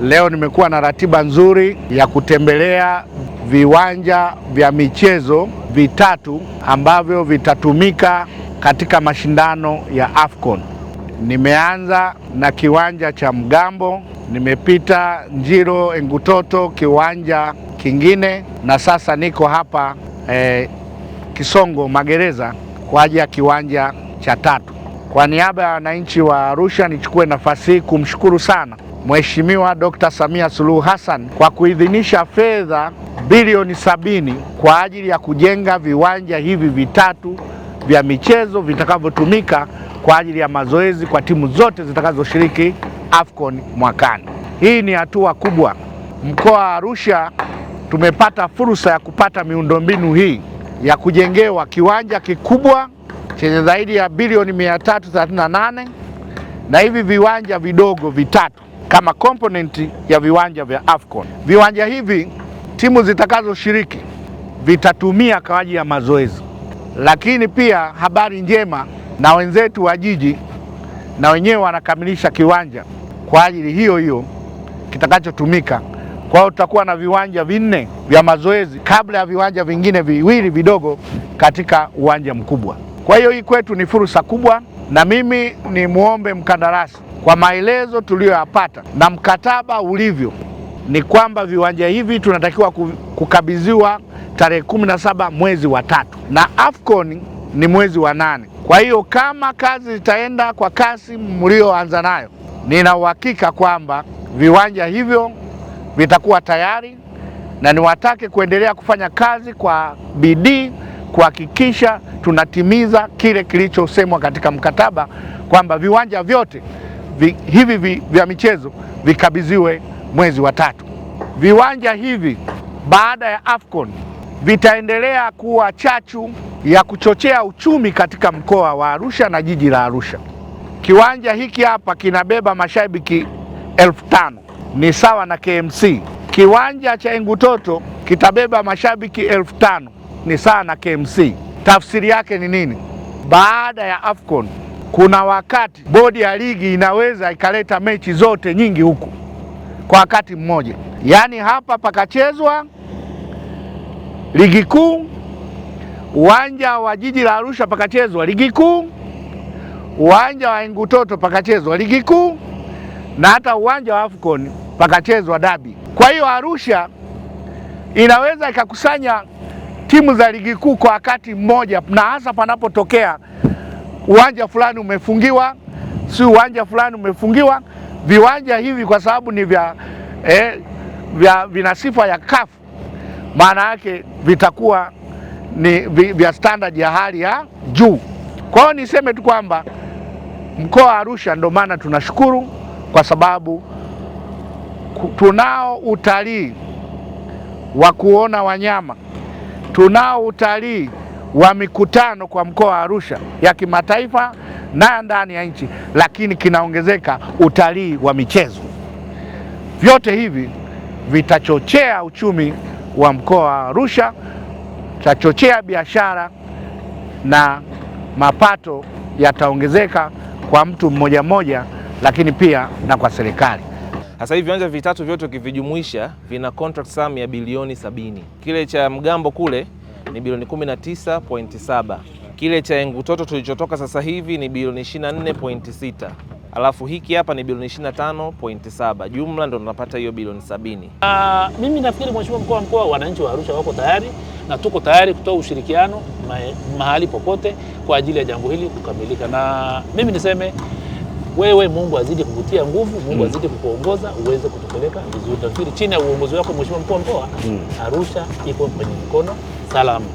Leo nimekuwa na ratiba nzuri ya kutembelea viwanja vya michezo vitatu ambavyo vitatumika katika mashindano ya AFCON. Nimeanza na kiwanja cha Mgambo, nimepita Njiro Engutoto kiwanja kingine, na sasa niko hapa Kisongo Magereza kwa ajili ya kiwanja cha tatu. Kwa niaba ya wananchi wa Arusha, nichukue nafasi hii kumshukuru sana Mheshimiwa Dr. Samia Suluhu Hassan kwa kuidhinisha fedha bilioni 70 kwa ajili ya kujenga viwanja hivi vitatu vya michezo vitakavyotumika kwa ajili ya mazoezi kwa timu zote zitakazoshiriki AFCON mwakani. Hii ni hatua kubwa. Mkoa wa Arusha tumepata fursa ya kupata miundombinu hii ya kujengewa kiwanja kikubwa chenye zaidi ya bilioni 338 na hivi viwanja vidogo vitatu kama komponenti ya viwanja vya AFCON. Viwanja hivi timu zitakazoshiriki vitatumia kwa ajili ya mazoezi, lakini pia habari njema, na wenzetu wa jiji na wenyewe wanakamilisha kiwanja kwa ajili hiyo hiyo kitakachotumika. Kwa hiyo tutakuwa na viwanja 4 vya mazoezi kabla ya viwanja vingine viwili vidogo katika uwanja mkubwa. Kwa hiyo hii kwetu ni fursa kubwa, na mimi ni muombe mkandarasi, kwa maelezo tuliyoyapata na mkataba ulivyo, ni kwamba viwanja hivi tunatakiwa kukabidhiwa tarehe 17 mwezi wa 3 na AFCON ni mwezi wa 8. Kwa hiyo kama kazi zitaenda kwa kasi mlioanza nayo, nina uhakika kwamba viwanja hivyo vitakuwa tayari, na niwatake kuendelea kufanya kazi kwa bidii kuhakikisha tunatimiza kile kilichosemwa katika mkataba kwamba viwanja vyote hivi vya michezo vikabidhiwe mwezi wa 3. Viwanja hivi baada ya AFCON vitaendelea kuwa chachu ya kuchochea uchumi katika mkoa wa Arusha na jiji la Arusha. Kiwanja hiki hapa kinabeba mashabiki 5,000, ni sawa na KMC. Kiwanja cha Engutoto kitabeba mashabiki 5,000, ni sawa na KMC. Tafsiri yake ni nini? Baada ya AFCON kuna wakati bodi ya ligi inaweza ikaleta mechi zote nyingi huku kwa wakati mmoja, yaani hapa pakachezwa ligi kuu, uwanja wa jiji la Arusha pakachezwa ligi kuu, uwanja wa Engutoto pakachezwa ligi kuu, na hata uwanja wa AFCON pakachezwa dabi. Kwa hiyo Arusha inaweza ikakusanya timu za ligi kuu kwa wakati mmoja, na hasa panapotokea uwanja fulani umefungiwa, si uwanja fulani umefungiwa. Viwanja hivi kwa sababu ni vina sifa ya CAF, maana yake vitakuwa ni vya standard ya hali ya juu. Kwa hiyo niseme tu kwamba mkoa wa Arusha, ndio maana tunashukuru kwa sababu tunao utalii wa kuona wanyama, tunao utalii wa mikutano kwa mkoa wa Arusha ya kimataifa na ndani ya nchi, lakini kinaongezeka utalii wa michezo. Vyote hivi vitachochea uchumi wa mkoa wa Arusha, vitachochea biashara na mapato yataongezeka kwa mtu mmoja mmoja, lakini pia na kwa serikali. Sasa hivi viwanja vitatu vyote ukivijumuisha vina contract sum ya bilioni 70. Kile cha Mgambo kule ni bilioni 19.7. Kile cha Engutoto tulichotoka sasa hivi ni bilioni 24.6. Alafu hiki hapa ni bilioni 25.7. Jumla ndo tunapata hiyo bilioni 70. Mimi nafikiri Mheshimiwa Mkoa, wananchi wa Arusha wako tayari na tuko tayari kutoa ushirikiano mahali popote kwa ajili ya jambo hili kukamilika. Na mimi niseme wewe, Mungu azidi kukutia nguvu, Mungu azidi kukuongoza uweze kutupeleka vizuri. Nafikiri chini ya uongozi wako Mheshimiwa Mkuu wa Mkoa, Arusha iko kwenye mikono salama.